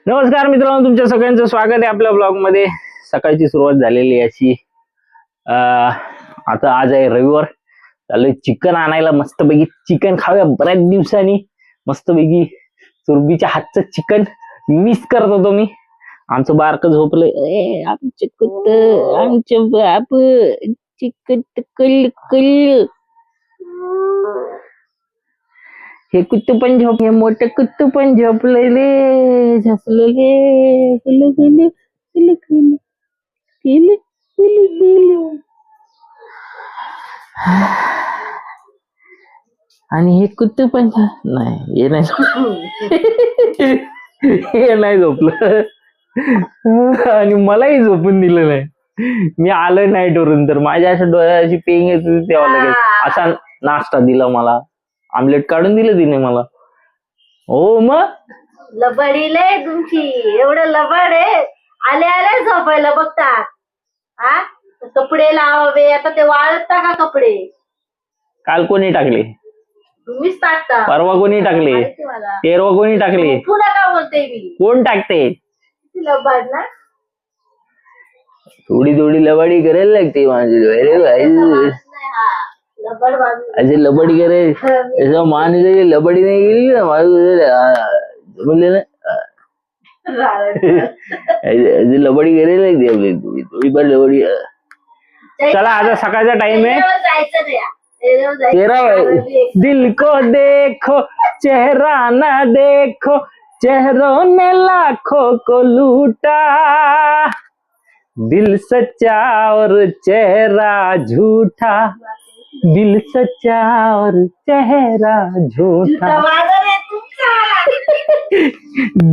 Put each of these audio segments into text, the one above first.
नमस्कार मित्रांनो, तुमच्या सगळ्यांचं स्वागत आहे आपल्या ब्लॉग मध्ये। सकाळची सुरुवात झालेली अशी। आता आज आहे रविवार, चालू चिकन आणायला। मस्तपैकी चिकन खाऊया बऱ्याच दिवसांनी। मस्तपैकी सुरभीच्या हातचं चिकन मिस करत होतो मी। आमचं बारक झोपलंय। आमचं कुत्त, आमचं बाप चिकन कल कल। हे कुत्त पण झोप, हे मोठं कुत्त पण झोपलेले झोपलेले। आणि हे कुत्त पण नाही, हे नाही हे नाही झोपलं आणि मलाही झोपून दिलं नाही। मी आलो नाईटवरून तर माझ्या अशा डोळ्यात अशी पेंग येत होती, तेव्हा लगेच असा नाश्ता दिला मला। आमलेट काढून दिलं तिने मला। हो मग लबडीले तुमची एवढं लबड आहे, आले आले झोपायला बघतात। हा कपडे लावावे, आता ते वाळता का कपडे? काल कोणी टाकले? तुम्हीच टाकता। परवा कोणी टाकले? तेरवा कोणी टाकले? पुन्हा का बोलते मी? कोण टाकते? लबाड ना, थोडी थोडी लबाडी करायला लागते माझी। अरे भाई असे लबाडी करे, ऐसा मान लबाडी नाही गेली ना बोलले ना, ऐसे लबाडी करायला लागते आपली थोडी बार लबाडी। चला आता सकाळचा टाइम आहे। तेरा दिल को देखो चेहरा ना देखो, चेहरों ने लाखों को लूटा, दिल सच्चा और चेहरा झूठा, दिल सच्चा और चेहरा झूठा।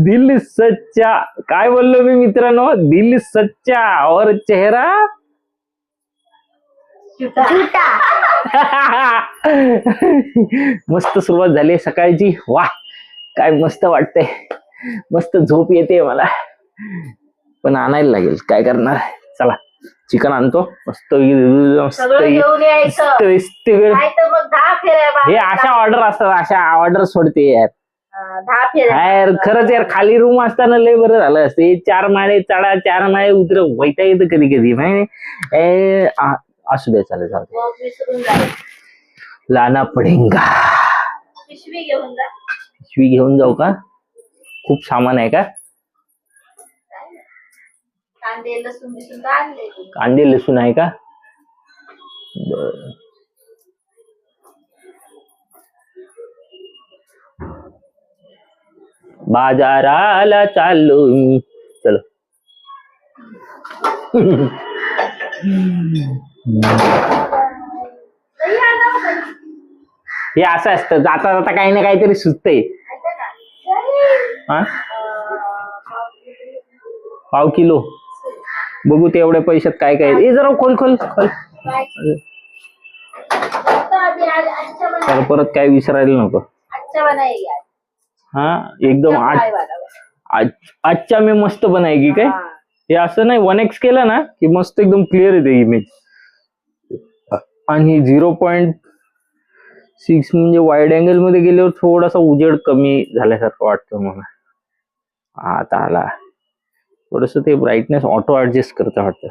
दिल सच्चा काय बोललो मी मित्रांनो? दिल सच्चा और चेहरा झूठा। मस्त सुरुवात झाली सकाळची। वाह काय मस्त वाटतंय, मस्त झोप येते मला, पण आणायला लागेल, काय करणार। चला चिकन आणतो मस्त। हे अशा ऑर्डर असतात, अशा ऑर्डर सोडते यार। यार खरंच यार, खाली रूम असताना लय बरं झालं असते। 4 माळे चढा 4 माळे उतर, वैता येतं कधी कधी माहिती। असू दे, चालेल चालेल, लाना पडेगा। पिशवी घेऊन जाऊ का? खूप सामान आहे का? कांदे लसूण आहे का? बर, बाजाराला चाललो मी, चलो। हे असं असतं, जाता जाता काही ना काहीतरी सुचतंय। पाव किलो बघू तेवढ्या पैशात काय काय। हे जरा खोल खोल खोल, तर परत काय विसरायला नको। हा एकदम आजच्या मी मस्त बनायगी काय। हे असं नाही, 1x केलं ना की मस्त एकदम क्लिअर येते इमेज। आणि 0.6 म्हणजे वाईड अँगल मध्ये गेल्यावर थोडासा उजेड कमी झाल्यासारखं वाटतं मला। आता आला थोडस, ते ब्राईटनेस ऑटो ऍडजस्ट करता वाटतं।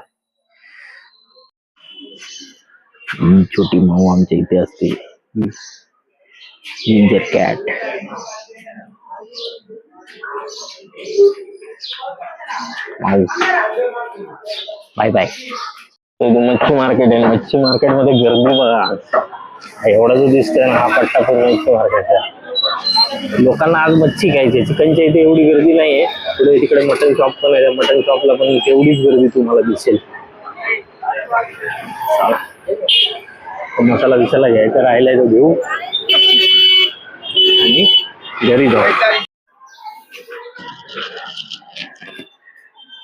छोटी माऊ आमच्या इथे असते, जिंजर कॅट। Bye bye. मच्छी मार्केट आहे, मच्छी मार्केट मध्ये गर्दी बघा। एवढा जो दिसतोय ना हा पट्टा पूर्ण मच्छी मार्केटचा। लोकांना आज मच्छी खायची। चिकनच्या इथे एवढी गर्दी नाहीये, पुढे तिकडे मटन शॉप पण आहे, मटन शॉपला पण तेवढीच गर्दी तुम्हाला दिसेल। मसाला विसाला घ्यायचा राहिलाय तो घेऊ आणि घरी जाऊ।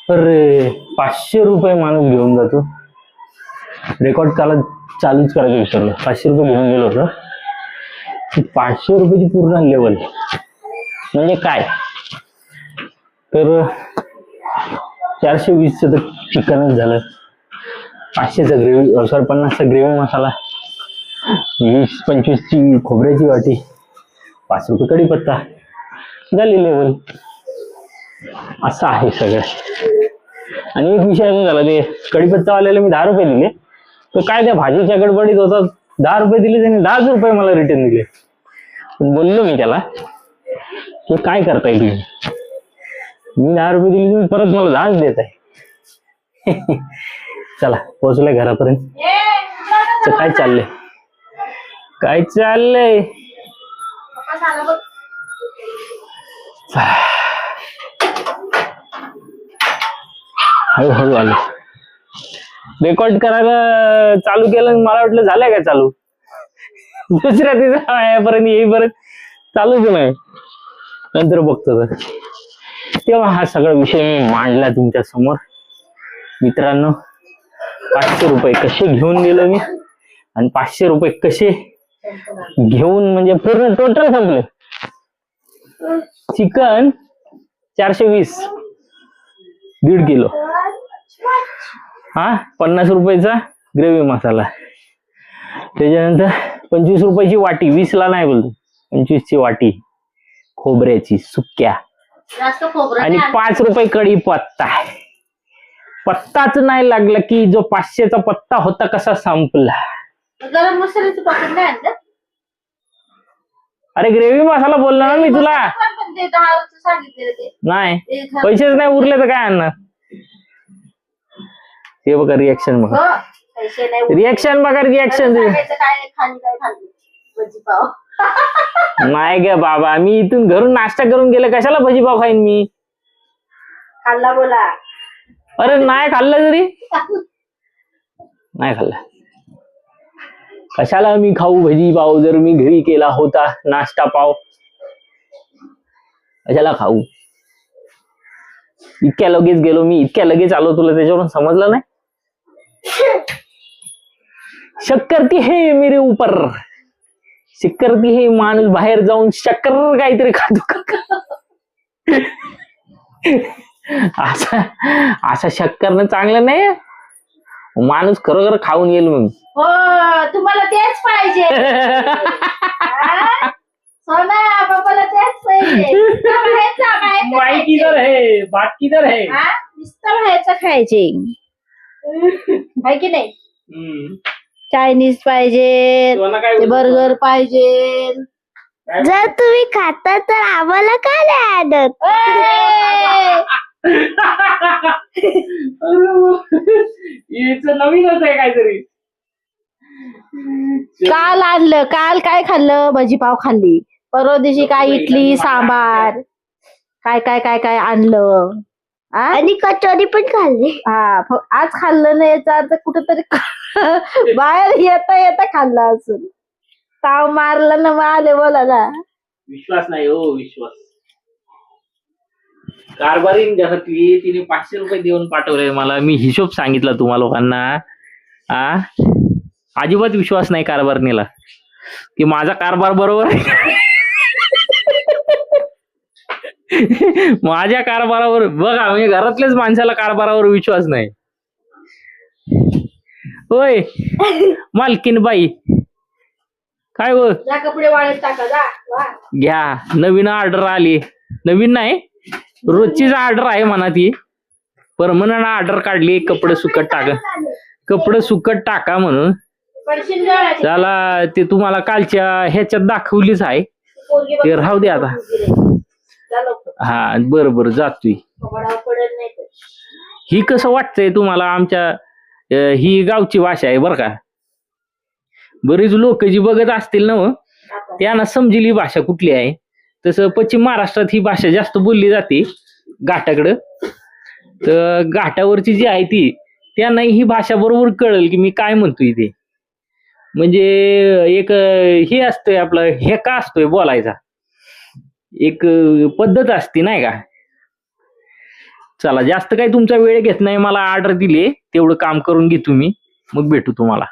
अरे 500 रुपये माणूस घेऊन जातो। रेकॉर्ड चालूच करायचं विसरलो। 500 रुपये घेऊन गेलो होतो। 500 रुपयाची पूर्ण लेवल म्हणजे काय, तर 420चं तर चिकनच झालं, 500चा ग्रेव्ही, सॉरी 50चा ग्रेव्ही मसाला, 20-25ची खोबऱ्याची वाटी, 5 रुपये कढीपत्ता, झाली लेवल। असं आहे सगळं. आणि एक विषय अजून झाला, ते कढीपत्तावाल्याला मी 10 रुपये दिले, तो काय त्या भाजीच्या गडबडीत होता, 10 रुपये दिले त्याने, 10 रुपये मला रिटर्न दिले. पण बोललो मी त्याला की काय करताय तुम्ही, मी 10 रुपये दिले, तुम्ही परत मला 10 देत आहे. चला पोहोचलोय घरापर्यंत. तर काय चाललंय, काय चाललंय, हळूहळू आलो. रेकॉर्ड करायला चालू केलं, मला वाटलं झालंय काय चालू, दुसऱ्या तिसऱ्यापर्यंत येईपर्यंत चालूच नाही. नंतर बघतो तर तेव्हा हा सगळा विषय मी मांडला तुमच्या समोर. मित्रांनो, 500 रुपये कसे घेऊन गेलो मी, आणि 500 रुपये कसे घेऊन म्हणजे पूर्ण टोटल संपले. Chicken 420, 1.5 kilo. हा 50 रुपयाचा ग्रेव्ही मसाला. त्याच्यानंतर 25 रुपयाची वाटी, 20ला नाही बोलतो, 25ची वाटी खोबऱ्याची सुक्या. आणि 5 रुपये कढीपत्ता. पत्ताच नाही लागला की जो 500चा पत्ता होता कसा संपला. गरम मसाल्याचं पॅकेट नाही आणलं? अरे ग्रेव्ही मसाला बोललो ना मी तुला. पण ते 10 सांगितलेलं ते. नाही, पैसेच नाही उरले तर काय आणणार. हे बघा रिएक्शन बघा, पैसे नाही रिएक्शन बघा, रिएक्शन. काय खाल्लं भजीपाव. नाही ग बाबा, मी इथून घरून नाश्ता करून गेले, कशाला भजीपाव खाईन मी. खाल्ला बोला. अरे नाही खाल्लं तरी नाही खाल्लं, कशाला मी खाऊ भजीपाव, जर मी घरी केला होता नाश्ता पाव, कशाला खाऊ. इतक्या लगेच गेलो मी, इतक्या लगेच आलो, तुला त्याच्यावरून समजलं नाही. शक्करती हे मेरे ऊपर, शक्करती हे माणूस बाहेर जाऊन शक्कर काहीतरी खातो का. असं शक्करनं चांगलं नाही, माणूस खरोखर खाऊन येईल मग. हो तुम्हाला तेच पाहिजे. सोना बाबाला तेच पाहिजे. बाई किधर है, बात किधर है. नुसतं बाहेरचं खायचे आहे की नाही. चायनीज पाहिजे, बर्गर पाहिजे. जर तुम्ही खाता तर आम्हाला काय नाही आणत. नवीनच आहे काहीतरी. काल आणलं, काल काय खाल्लं, भजीपाव खाल्ली. परवा दिवशी काय इडली सांबार, काय काय काय काय आणलं. आणि कचोरी पण खाल्ली. हा आज खाल्लं नाही याचा अर्थ कुठेतरी बाहेर येता येता खाल्लं असून. ताव मारला ना मग आले बोला ना. विश्वास नाही हो, विश्वास. कारभारीन घरातली तिने 500 रुपये देऊन पाठवले मला. मी हिशोब सांगितला तुम्हा लोकांना. अजिबात विश्वास नाही कारभारणीला की माझा कारभार बरोबर आहे. माझ्या कारभारावर बघा, म्हणजे घरातल्याच माणसाला कारभारावर विश्वास नाही. होय मालकीन बाई, काय हो, कपडे वाळत टाका जा. घ्या, नवीन ऑर्डर आली. नवीन नाही, रोजचीच ऑर्डर आहे म्हणा ती. परमनंट ऑर्डर काढली, कपडे सुकट टाका, कपडे सुकट टाका म्हणून. चला ते तुम्हाला कालच्या ह्याच्यात दाखवलीच आहे, ते राहू दे आता. हा बरं बरं जातोय. ही कसं वाटतंय तुम्हाला, आमच्या ही गावची भाषा आहे बरं का. बरीच लोक जी बघत असतील ना त्यांना समजेल ही भाषा कुठली आहे. तसं पश्चिम महाराष्ट्रात ही भाषा जास्त बोलली जाते घाटाकडं. तर घाटावरची जी आहे ती त्यांना ही भाषा बरोबर कळेल की मी काय म्हणतोय ते. म्हणजे एक हे असतंय आपलं, हे का असतोय बोलायचा, एक पद्धत असते नाही का. चला जास्त काही तुमचा वेळ घेत नाही, मला ऑर्डर दिली तेवढं काम करून घेतो मी, मग भेटू तुम्हाला.